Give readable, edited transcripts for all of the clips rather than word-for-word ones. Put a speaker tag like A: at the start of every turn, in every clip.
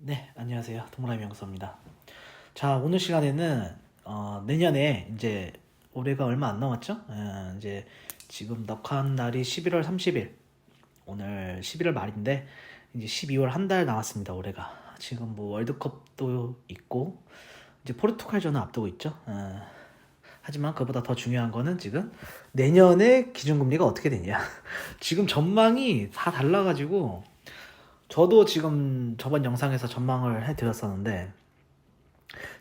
A: 네, 안녕하세요. 동그라미 명수입니다. 자, 오늘 시간에는 내년에 이제 올해가 얼마 안 남았죠? 이제 지금 녹화한 날이 11월 30일. 오늘 11월 말인데 이제 12월 한 달 남았습니다. 올해가. 지금 뭐 월드컵도 있고 이제 포르투갈전을 앞두고 있죠. 하지만 그보다 더 중요한 거는 지금 내년에 기준금리가 어떻게 되냐. 지금 전망이 다 달라가지고 저도 지금 저번 영상에서 전망을 해드렸었는데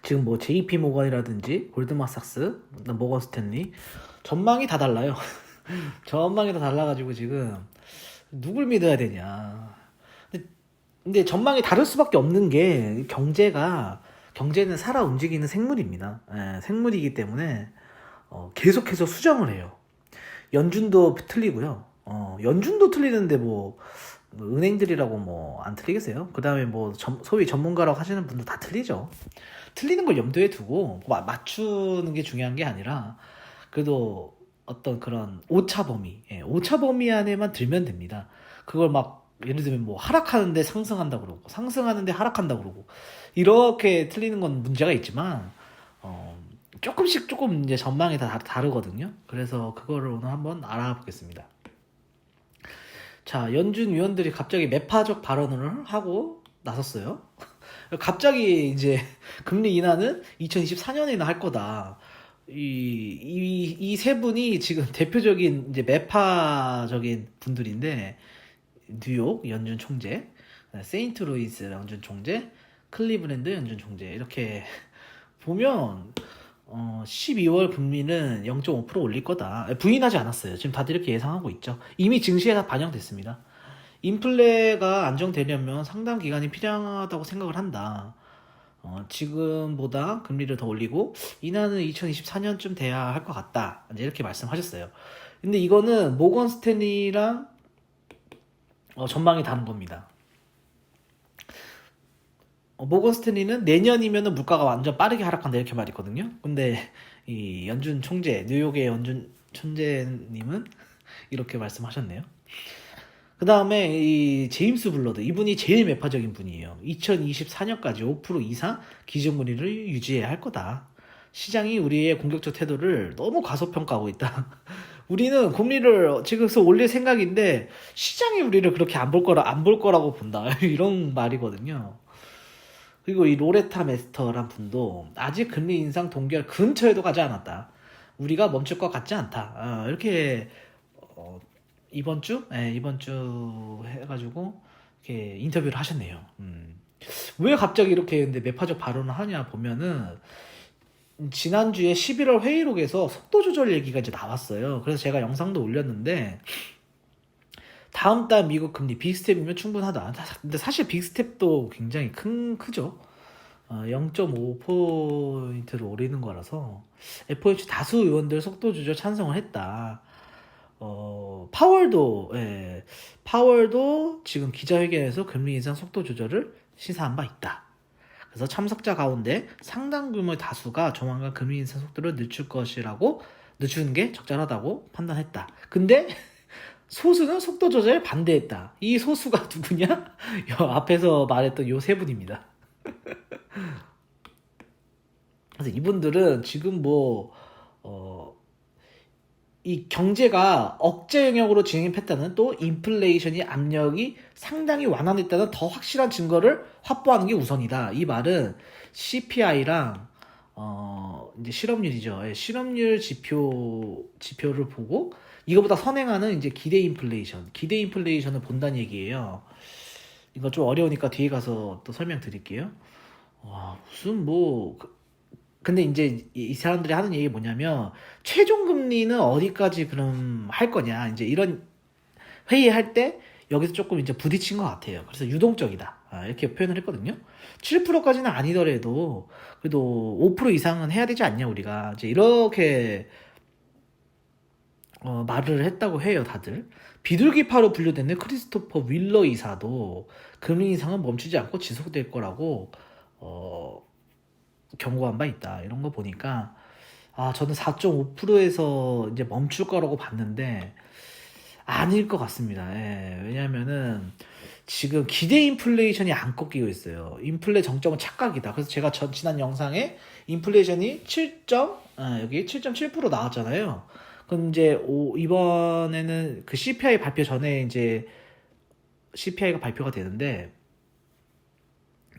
A: 지금 뭐 JP 모건이라든지 골드만삭스, 모건 스탠리 전망이 다 달라요. 전망이 다 달라가지고 지금 누굴 믿어야 되냐. 근데 전망이 다를 수밖에 없는 게 경제는 살아 움직이는 생물입니다. 생물이기 때문에 계속해서 수정을 해요. 연준도 틀리고요. 연준도 틀리는데 뭐 은행들이라고 뭐 안 틀리겠어요? 그 다음에 뭐 소위 전문가라고 하시는 분도 다 틀리죠. 틀리는 걸 염두에 두고 맞추는 게 중요한 게 아니라 그래도 어떤 그런 오차 범위, 오차 범위 안에만 들면 됩니다. 그걸 막 예를 들면 뭐 하락하는데 상승한다 그러고 상승하는데 하락한다 그러고 이렇게 틀리는 건 문제가 있지만 조금씩 조금 이제 전망이 다 다르거든요. 그래서 그거를 오늘 한번 알아보겠습니다. 자, 연준 위원들이 갑자기 매파적 발언을 하고 나섰어요. 갑자기 이제 금리 인하는 2024년에나 할 거다. 이 세 분이 지금 대표적인 이제 매파적인 분들인데, 뉴욕 연준 총재, 세인트루이스 연준 총재, 클리브랜드 연준 총재, 이렇게 보면 12월 금리는 0.5% 올릴 거다. 부인하지 않았어요. 지금 다들 이렇게 예상하고 있죠. 이미 증시에 다 반영됐습니다. 인플레가 안정되려면 상당 기간이 필요하다고 생각을 한다. 지금보다 금리를 더 올리고 인하는 2024년쯤 돼야 할 것 같다. 이제 이렇게 말씀하셨어요. 근데 이거는 모건 스탠리랑 전망이 다른 겁니다. 모건 스탠리는 내년이면 물가가 완전 빠르게 하락한다 이렇게 말했거든요. 근데 이 연준 총재, 뉴욕의 연준 총재님은 이렇게 말씀하셨네요. 그 다음에 이 제임스 블러드, 이분이 제일 매파적인 분이에요. 2024년까지 5% 이상 기준금리를 유지해야 할 거다. 시장이 우리의 공격적 태도를 너무 과소평가하고 있다. 우리는 금리를 지금서 올릴 생각인데 시장이 우리를 그렇게 안 볼 거라고 본다. 이런 말이거든요. 그리고 이 로레타 메스터란 분도 아직 금리 인상 동결 근처에도 가지 않았다. 우리가 멈출 것 같지 않다. 이렇게 이번 주, 이번 주 해가지고 이렇게 인터뷰를 하셨네요. 왜 갑자기 이렇게 근데 매파적 발언을 하냐 보면은 지난주에 11월 회의록에서 속도 조절 얘기가 이제 나왔어요. 그래서 제가 영상도 올렸는데 다음 달 미국 금리 빅스텝이면 충분하다. 근데 사실 빅스텝도 굉장히 크죠. 0.5%를 오르는 거라서 FOMC 다수 의원들 속도 조절 찬성을 했다. 파월도 지금 기자회견에서 금리 인상 속도 조절을 시사한 바 있다. 그래서 참석자 가운데 상당 규모의 다수가 조만간 금리 인상 속도를 늦추는 게 적절하다고 판단했다. 근데 소수는 속도 조절에 반대했다. 이 소수가 누구냐? 앞에서 말했던 요 세 분입니다. 그래서 이분들은 지금 이 경제가 억제 영역으로 진행했다는 또 인플레이션이 압력이 상당히 완화됐다는 더 확실한 증거를 확보하는 게 우선이다. 이 말은 CPI랑 이제 실업률이죠. 실업률 지표를 보고 이거보다 선행하는 이제 기대 인플레이션을 본다는 얘기예요. 이거 좀 어려우니까 뒤에 가서 또 설명드릴게요. 와, 무슨 근데 이제 이 사람들이 하는 얘기 뭐냐면 최종 금리는 어디까지 그럼 할 거냐 이제 이런 회의할 때 여기서 조금 이제 부딪힌 것 같아요. 그래서 유동적이다 이렇게 표현을 했거든요. 7%까지는 아니더라도 그래도 5% 이상은 해야 되지 않냐 우리가 이제 이렇게 말을 했다고 해요 다들. 비둘기파로 분류되는 크리스토퍼 윌러 이사도 금리 인상은 멈추지 않고 지속될 거라고 경고한 바 있다. 이런 거 보니까 저는 4.5%에서 이제 멈출 거라고 봤는데 아닐 것 같습니다. 왜냐면은 지금 기대 인플레이션이 안 꺾이고 있어요. 인플레 정점은 착각이다. 그래서 제가 지난 영상에 인플레이션이 여기 7.7% 나왔잖아요. 그럼 이제 이번에는 그 CPI 발표 전에 이제 CPI가 발표가 되는데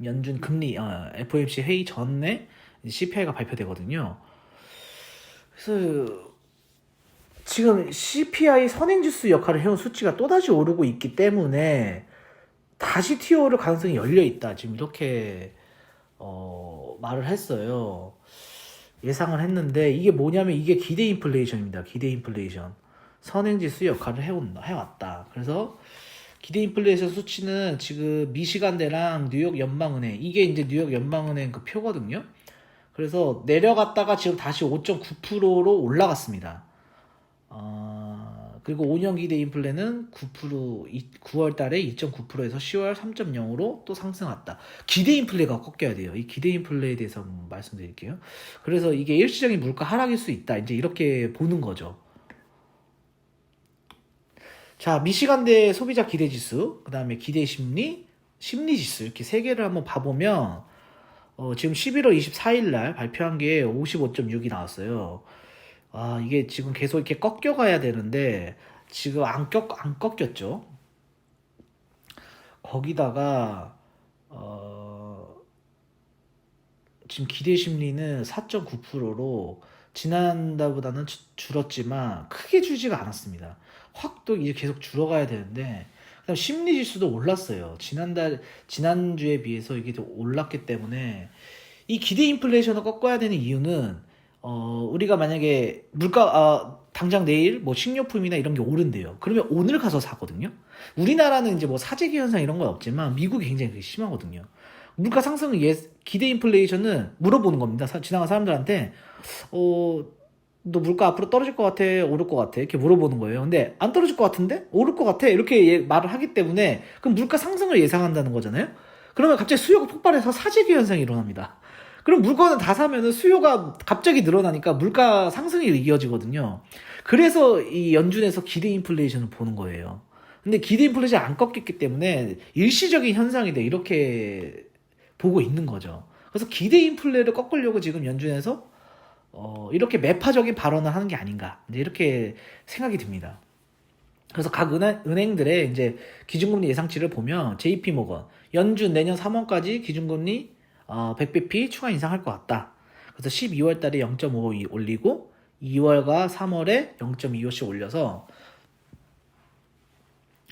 A: 연준 금리 FOMC 회의 전에 CPI가 발표되거든요. 그래서 지금 CPI 선행지수 역할을 해온 수치가 또다시 오르고 있기 때문에 다시 TO를 가능성이 열려 있다. 지금 이렇게 말을 했어요. 예상을 했는데 이게 뭐냐면 이게 기대 인플레이션입니다. 기대 인플레이션. 선행지수 역할을 해왔다. 그래서 기대 인플레이션 수치는 지금 미시간대랑 뉴욕 연방은행, 이게 이제 뉴욕 연방은행 그 표거든요. 그래서 내려갔다가 지금 다시 5.9%로 올라갔습니다. 그리고 5년 기대 인플레는 9월 달에 2.9%에서 10월 3.0으로 또 상승했다. 기대 인플레가 꺾여야 돼요. 이 기대 인플레에 대해서 말씀드릴게요. 그래서 이게 일시적인 물가 하락일 수 있다. 이제 이렇게 보는 거죠. 자, 미시간대 소비자 기대 지수, 그 다음에 기대 심리 지수, 이렇게 세 개를 한번 봐보면, 지금 11월 24일 날 발표한 게 55.6이 나왔어요. 이게 지금 계속 이렇게 꺾여가야 되는데, 지금 안 꺾였죠. 거기다가, 지금 기대 심리는 4.9%로 지난달보다는 줄었지만 크게 줄지가 않았습니다. 확 또 이제 계속 줄어가야 되는데, 그다음 심리 지수도 올랐어요. 지난주에 비해서 이게 좀 올랐기 때문에 이 기대 인플레이션을 꺾어야 되는 이유는 우리가 만약에 물가 당장 내일 뭐 식료품이나 이런 게 오른대요. 그러면 오늘 가서 사거든요. 우리나라는 이제 뭐 사재기 현상 이런 건 없지만 미국이 굉장히 그게 심하거든요. 물가 상승 기대 인플레이션은 물어보는 겁니다. 지나간 사람들한테 너 물가 앞으로 떨어질 것 같아? 오를 것 같아? 이렇게 물어보는 거예요. 근데 안 떨어질 것 같은데? 오를 것 같아? 이렇게 말을 하기 때문에 그럼 물가 상승을 예상한다는 거잖아요. 그러면 갑자기 수요가 폭발해서 사재기 현상이 일어납니다. 그럼 물건을 다 사면은 수요가 갑자기 늘어나니까 물가 상승이 이어지거든요. 그래서 이 연준에서 기대 인플레이션을 보는 거예요. 근데 기대 인플레이션이 안 꺾였기 때문에 일시적인 현상이다. 이렇게 보고 있는 거죠. 그래서 기대 인플레를 꺾으려고 지금 연준에서 이렇게 매파적인 발언을 하는 게 아닌가, 이제 이렇게 생각이 듭니다. 그래서 각 은행들의 이제 기준금리 예상치를 보면 JP 모건, 연준 내년 3월까지 기준금리 100bp 추가 인상할 것 같다. 그래서 12월 달에 0.5 올리고 2월과 3월에 0.25씩 올려서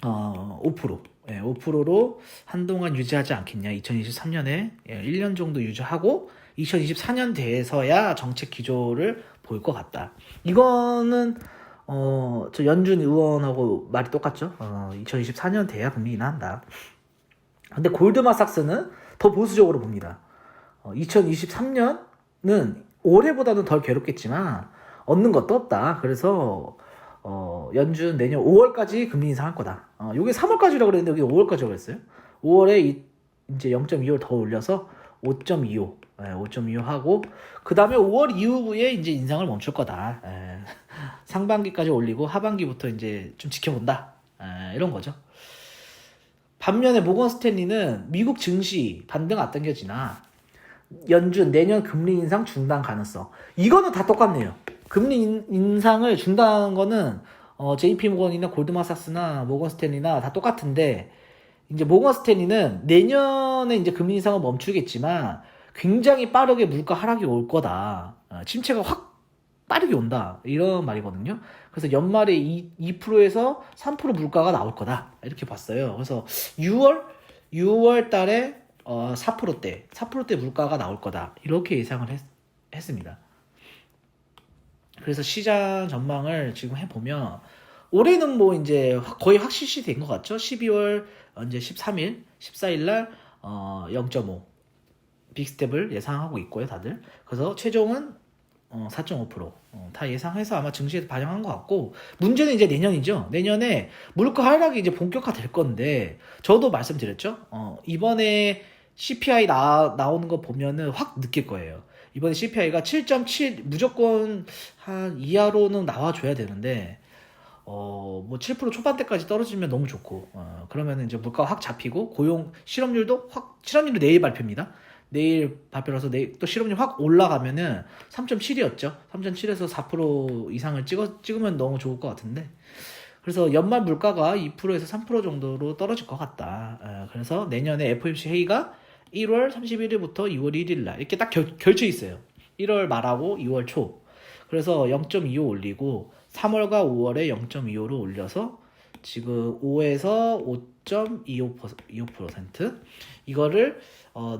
A: 5%, 5%로 한동안 유지하지 않겠냐. 2023년에 1년 정도 유지하고 2024년 돼서야 정책 기조를 보일 것 같다. 이거는 저 연준 의원하고 말이 똑같죠. 2024년 돼야 금리 인하한다. 근데 골드만삭스는 더 보수적으로 봅니다. 2023년은 올해보다는 덜 괴롭겠지만 얻는 것도 없다. 그래서 연준 내년 5월까지 금리 인상할 거다. 요게 3월까지라고 그랬는데 여기 5월까지라고 했어요. 5월에 이제 0.25를 더 올려서 5.25, 5.25 하고 그 다음에 5월 이후에 이제 인상을 멈출 거다. 상반기까지 올리고 하반기부터 이제 좀 지켜본다. 이런 거죠. 반면에 모건 스탠리는 미국 증시 반등 안 당겨지나 연준 내년 금리 인상 중단 가능성. 이거는 다 똑같네요. 금리 인상을 중단한 거는 JP 모건이나 골드만삭스나 모건 스탠리나 다 똑같은데 이제 모건 스탠리는 내년에 이제 금리 인상을 멈추겠지만 굉장히 빠르게 물가 하락이 올 거다. 침체가 확 빠르게 온다. 이런 말이거든요. 그래서 연말에 2%에서 3% 물가가 나올 거다. 이렇게 봤어요. 그래서 6월 달에 4%대 물가가 나올 거다. 이렇게 예상을 했습니다. 그래서 시장 전망을 지금 해보면 올해는 뭐 이제 거의 확실시 된 것 같죠. 12월 이제 13일, 14일 날 0.5 빅스텝을 예상하고 있고요, 다들. 그래서 최종은 4.5% 다 예상해서 아마 증시에서 반영한 것 같고, 문제는 이제 내년이죠. 내년에 물가 하락이 이제 본격화 될 건데, 저도 말씀드렸죠. 이번에 CPI 나오는 거 보면은 확 느낄 거예요. 이번에 CPI가 7.7 무조건 한 이하로는 나와줘야 되는데 뭐 7% 초반대까지 떨어지면 너무 좋고, 그러면 이제 물가가 확 잡히고, 실업률도 내일 발표입니다. 내일 발표라서 내일 또 실업률 확 올라가면은 3.7이었죠. 3.7에서 4% 이상을 찍으면 너무 좋을 것 같은데. 그래서 연말 물가가 2%에서 3% 정도로 떨어질 것 같다. 그래서 내년에 FOMC 회의가 1월 31일부터 2월 1일 날 이렇게 딱 결쳐 있어요. 1월 말하고 2월 초. 그래서 0.25 올리고 3월과 5월에 0.25로 올려서 지금 5에서 5.25% 이거를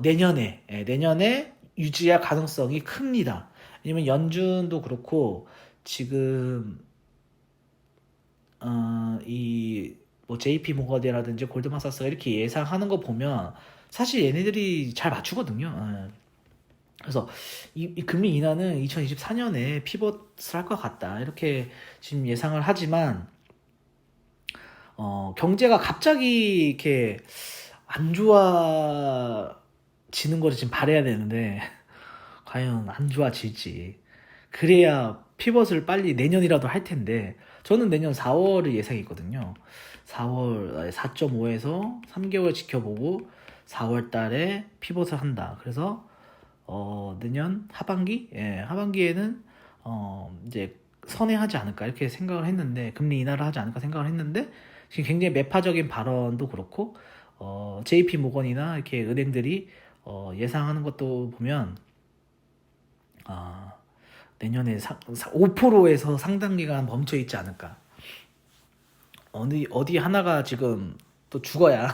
A: 내년에 유지할 가능성이 큽니다. 왜냐면 연준도 그렇고 지금 뭐 JP 모건이라든지 골드만삭스가 이렇게 예상하는 거 보면 사실 얘네들이 잘 맞추거든요. 그래서 이 금리 인하는 2024년에 피벗을 할 것 같다 이렇게 지금 예상을 하지만 경제가 갑자기 이렇게 안 좋아지는 거를 지금 바라야 되는데 과연 안 좋아질지 그래야 피벗을 빨리 내년이라도 할 텐데 저는 내년 4월을 예상했거든요. 4월 4.5에서 3개월 지켜보고 4월 달에 피벗을 한다. 그래서 내년 하반기에는 이제 선회하지 않을까 이렇게 생각을 했는데 금리 인하를 하지 않을까 생각을 했는데 지금 굉장히 매파적인 발언도 그렇고 JP 모건이나 이렇게 은행들이 예상하는 것도 보면 내년에 5%에서 상당 기간 멈춰 있지 않을까. 어디 하나가 지금 또 죽어야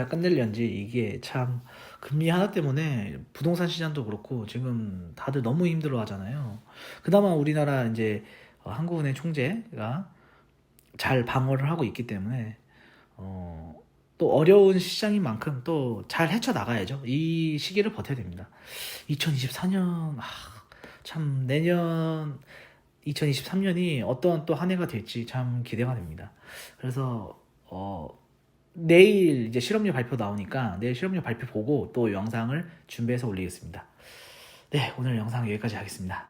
A: 끝낼련지 이게 참 금리 하나 때문에 부동산 시장도 그렇고 지금 다들 너무 힘들어 하잖아요. 그나마 우리나라 이제 한국은행 총재가 잘 방어를 하고 있기 때문에 또 어려운 시장인 만큼 또 잘 헤쳐나가야죠. 이 시기를 버텨야 됩니다. 2024년 참 내년 2023년이 어떤 또 한 해가 될지 참 기대가 됩니다. 그래서 내일 이제 실업률 발표 나오니까 내일 실업률 발표 보고 또 영상을 준비해서 올리겠습니다. 네, 오늘 영상 여기까지 하겠습니다.